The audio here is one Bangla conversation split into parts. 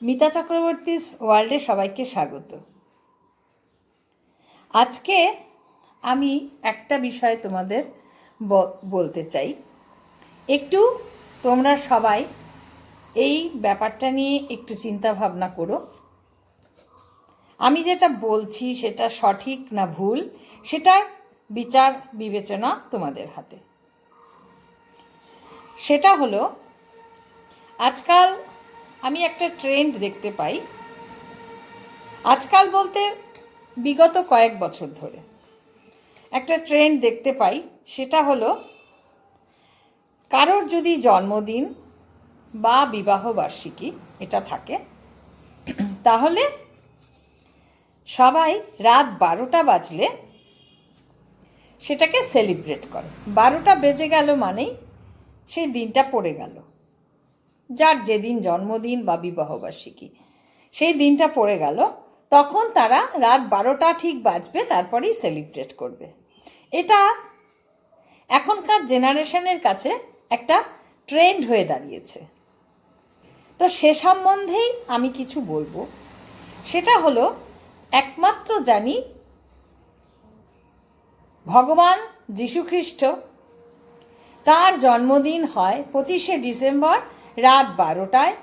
মিতা চক্রবর্তীস ওয়ার্ল্ডে সবাইকে স্বাগত। আজকে আমি একটা বিষয় তোমাদের বলতে চাই। একটু তোমরা সবাই এই ব্যাপারটা নিয়ে একটু চিন্তা ভাবনা করো। আমি যেটা বলছি সেটা সঠিক না ভুল, সেটার বিচার বিবেচনা তোমাদের হাতে। সেটা হলো, আজকাল আমি একটা ট্রেন্ড দেখতে পাই। আজকাল বলতে বিগত কয়েক বছর ধরে একটা ট্রেন্ড দেখতে পাই। সেটা হলো, কারোর যদি জন্মদিন বা বিবাহবার্ষিকী এটা থাকে, তাহলে সবাই রাত 12টা বাজলে সেটাকে সেলিব্রেট করে। 12টা বেজে গেল মানেই সেই দিনটা পড়ে গেল। যার যেদিন জন্মদিন বা বিবাহবার্ষিকী সেই দিনটা পড়ে গেল, তখন তারা রাত 12টা ঠিক বাজবে, তারপরেই সেলিব্রেট করবে। এটা এখনকার জেনারেশনের কাছে একটা ট্রেন্ড হয়ে দাঁড়িয়েছে। তো সে সম্বন্ধেই আমি কিছু বলবো। সেটা হলো, একমাত্র জানি ভগবান যীশুখ্রিস্ট, তার জন্মদিন হয় 25শে ডিসেম্বর রাত 12টায়।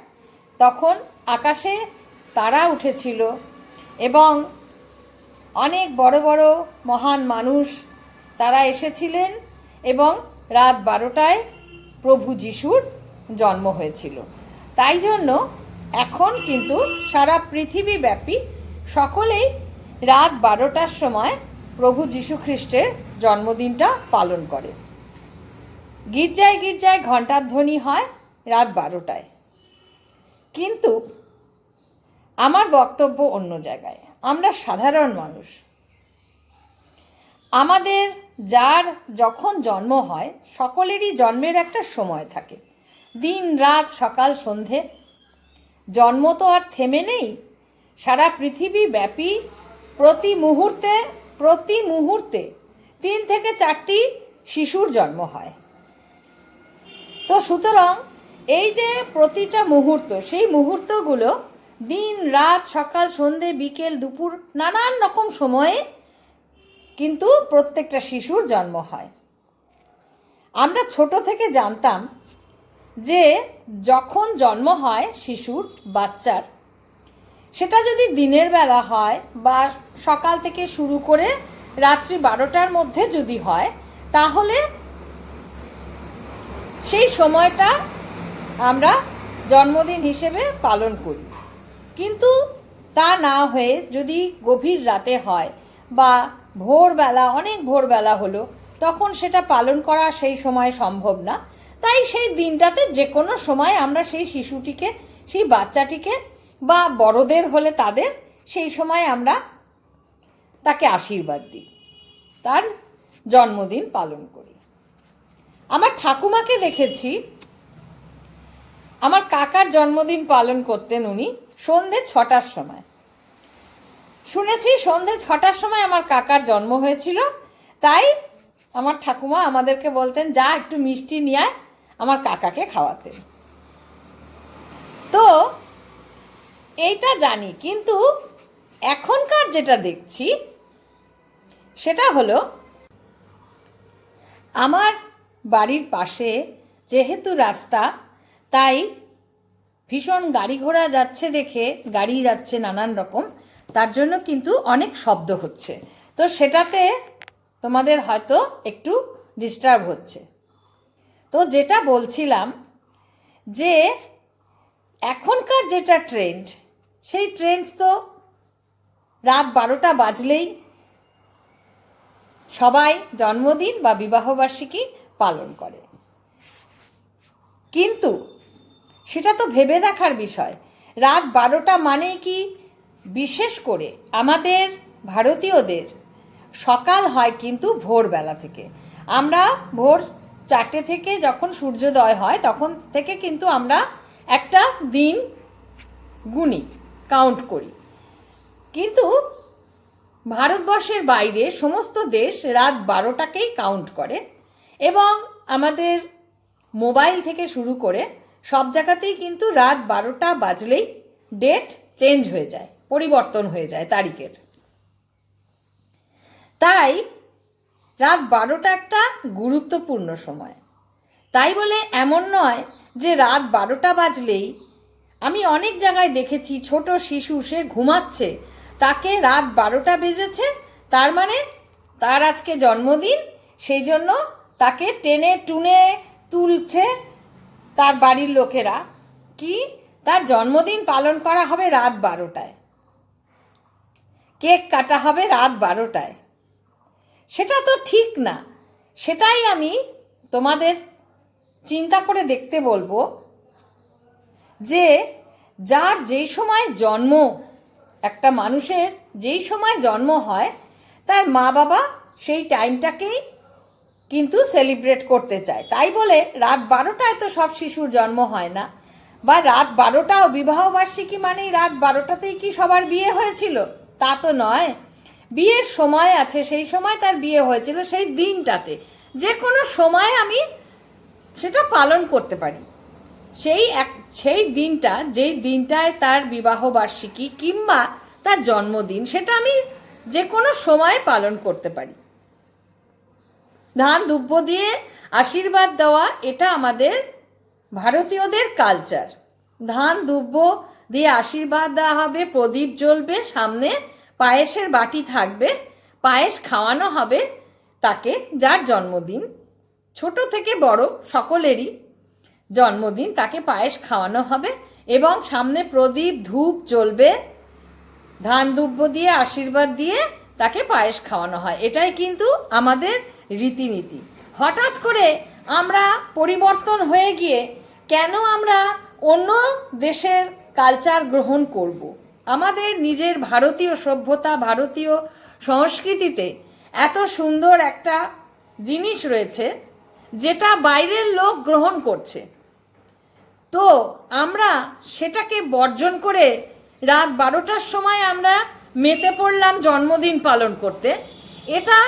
তখন আকাশে তারা উঠেছিল এবং অনেক বড় বড় মহান মানুষ তারা এসেছিলেন এবং রাত 12টায় প্রভু যিশুর জন্ম হয়েছিল। তাই জন্য এখন কিন্তু সারা পৃথিবীব্যাপী সকলেই রাত 12টার সময় প্রভু যীশুখ্রিস্টের জন্মদিনটা পালন করে। গির্জায় গির্জায় ঘণ্টার ধ্বনি হয় রাত 12টায়। কিন্তু আমার বক্তব্য অন্য জায়গায়। আমরা সাধারণ মানুষ, আমাদের যার যখন জন্ম হয়, সকলেরই জন্মের একটা সময় থাকে, দিন রাত সকাল সন্ধে। জন্ম তো আর থেমে নেই। সারা পৃথিবী ব্যাপী প্রতি মুহূর্তে 3 থেকে 4টি শিশুর জন্ম হয়। তো সুতরাং এই যে প্রতিটা মুহূর্ত, সেই মুহূর্তগুলো দিন রাত সকাল সন্ধে বিকেল দুপুর নানান রকম সময়ে কিন্তু প্রত্যেকটা শিশুর জন্ম হয়। আমরা ছোট থেকে জানতাম যে যখন জন্ম হয় শিশুর বাচ্চার, সেটা যদি দিনের বেলা হয় বা সকাল থেকে শুরু করে রাত্রি 12টার মধ্যে যদি হয়, তাহলে সেই সময়টা আমরা জন্মদিন হিসেবে পালন করি। কিন্তু তা না হয়ে যদি গভীর রাতে হয় বা ভোরবেলা, অনেক ভোরবেলা হলো, তখন সেটা পালন করা সেই সময় সম্ভব না। তাই সেই দিনটাতে যে কোনো সময় আমরা সেই শিশুটিকে, সেই বাচ্চাটিকে বা বড়দের হলে তাদের, সেই সময় আমরা তাকে আশীর্বাদ দিই, তার জন্মদিন পালন করি। আমার ঠাকুমাকে দেখেছি, আমার কাকার জন্মদিন পালন করতেন উনি সন্ধে 6টার সময়। শুনেছি সন্ধে 6টার সময় আমার কাকার জন্ম হয়েছিল। তাই আমার ঠাকুমা আমাদেরকে বলতেন, যা একটু মিষ্টি নিয়ে আয়, আমার কাকাকে খাওয়াতেন। তো এইটা জানি। কিন্তু এখনকার যেটা দেখছি সেটা হলো, আমার বাড়ির পাশে যেহেতু রাস্তা, তাই ভীষণ গাড়ি ঘোড়া যাচ্ছে, দেখে গাড়ি যাচ্ছে নানান রকম, তার জন্য কিন্তু অনেক শব্দ হচ্ছে। তো সেটাতে তোমাদের হয়তো একটু ডিস্টার্ব হচ্ছে। তো যেটা বলছিলাম, যে এখনকার যেটা ট্রেন্ড, সেই ট্রেন্ড তো রাত 12টা বাজলেই সবাই জন্মদিন বা বিবাহবার্ষিকী পালন করে। কিন্তু সেটা তো ভেবে দেখার বিষয়। রাত 12টা মানেই কি, বিশেষ করে আমাদের ভারতীয়দের সকাল হয় কিন্তু ভোরবেলা থেকে। আমরা ভোর 4টে থেকে যখন সূর্যোদয় হয়, তখন থেকে কিন্তু আমরা একটা দিন গুনি, কাউন্ট করি। কিন্তু ভারতবর্ষের বাইরে সমস্ত দেশ রাত 12টাকেই কাউন্ট করে এবং আমাদের মোবাইল থেকে শুরু করে সব জায়গাতেই কিন্তু রাত 12টা বাজলেই ডেট চেঞ্জ হয়ে যায়, পরিবর্তন হয়ে যায় তারিখের। তাই রাত 12টা একটা গুরুত্বপূর্ণ সময়। তাই বলে এমন নয় যে রাত 12টা বাজলেই, আমি অনেক জায়গায় দেখেছি ছোট শিশু সে ঘুমাচ্ছে, তাকে রাত 12টা বেজেছে তার মানে তার আজকে জন্মদিন, সেই জন্য তাকে টেনে টুনে তুলছে তার বাড়ির লোকেরা, কি তার জন্মদিন পালন করা হবে রাত 12টায়, কেক কাটা হবে রাত 12টায়। সেটা তো ঠিক না। সেটাই আমি তোমাদের চিন্তা করে দেখতে বলবো যে যার যেই সময় জন্ম, একটা মানুষের যেই সময় জন্ম হয় তার মা বাবা সেই টাইমটাকেই কিন্তু সেলিব্রেট করতে চায়। তাই বলে রাত 12টায় তো সব শিশুর জন্ম হয় না, বা রাত 12টাও বিবাহবার্ষিকী মানেই রাত 12টাতেই কি সবার বিয়ে হয়েছিল তা তো নয়। বিয়ের সময় আছে, সেই সময় তার বিয়ে হয়েছিল, সেই দিনটাতে যে কোনো সময় আমি সেটা পালন করতে পারি। সেই দিনটা, যেই দিনটায় তার বিবাহবার্ষিকী কিংবা তার জন্মদিন, সেটা আমি যে কোনো সময় পালন করতে পারি। ধান দুব্য দিয়ে আশীর্বাদ দেওয়া, এটা আমাদের ভারতীয়দের কালচার। ধান দুব্য দিয়ে আশীর্বাদ দেওয়া হবে, প্রদীপ জ্বলবে, সামনে পায়েসের বাটি থাকবে, পায়েস খাওয়ানো হবে তাকে যার জন্মদিন। ছোট থেকে বড় সকলেরই জন্মদিন, তাকে পায়েস খাওয়ানো হবে এবং সামনে প্রদীপ ধূপ জ্বলবে, ধান দুব্য দিয়ে আশীর্বাদ দিয়ে তাকে পায়েস খাওয়ানো হয়। এটাই কিন্তু আমাদের রীতিনীতি। হঠাৎ করে আমরা পরিবর্তন হয়ে গিয়ে কেন আমরা অন্য দেশের কালচার গ্রহণ করব? আমাদের নিজের ভারতীয় সভ্যতা, ভারতীয় সংস্কৃতিতে এত সুন্দর একটা জিনিস রয়েছে যেটা বাইরের লোক গ্রহণ করছে, তো আমরা সেটাকে বর্জন করে রাত 12টার সময় আমরা মেতে পড়লাম জন্মদিন পালন করতে। এটা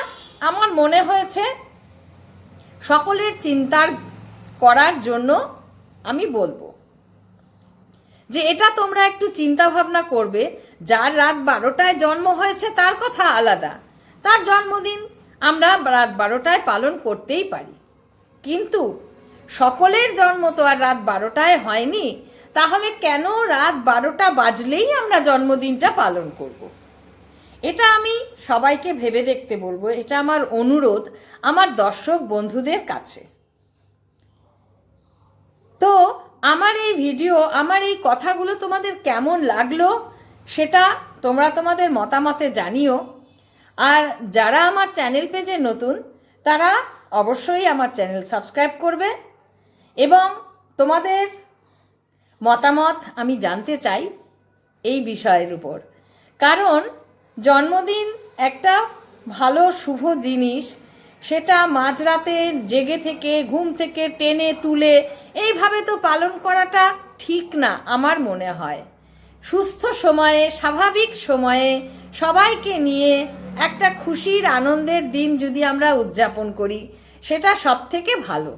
আমার মনে হয়েছে সকলের চিন্তার করার জন্য আমি বলবো যে এটা তোমরা একটু চিন্তা ভাবনা করবে। যার রাত 12টায় জন্ম হয়েছে তার কথা আলাদা, তার জন্মদিন আমরা রাত 12টায় পালন করতেই পারি, কিন্তু সকলের জন্ম তো আর রাত 12টায় হয়নি। তাহলে কেন রাত 12টা বাজলেই আমরা জন্মদিনটা পালন করব? এটা আমি সবাইকে ভেবে দেখতে বলবো। এটা আমার অনুরোধ আমার দর্শক বন্ধুদের কাছে। তো আমার এই ভিডিও, আমার এই কথাগুলো তোমাদের কেমন লাগলো সেটা তোমরা তোমাদের মতামতে জানিও। আর যারা আমার চ্যানেল পেজে নতুন তারা অবশ্যই আমার চ্যানেল সাবস্ক্রাইব করবে এবং তোমাদের মতামত আমি জানতে চাই এই বিষয়ের উপর। কারণ জন্মদিন একটা ভালো শুভ জিনিস, সেটা মাঝরাতে জেগে থেকে ঘুম থেকে টেনে তুলে এইভাবে তো পালন করাটা ঠিক না আমার মনে হয়। সুস্থ সময়ে, স্বাভাবিক সময়ে সবাইকে নিয়ে একটা খুশির আনন্দের দিন যদি আমরা উদযাপন করি সেটা সব থেকে ভালো।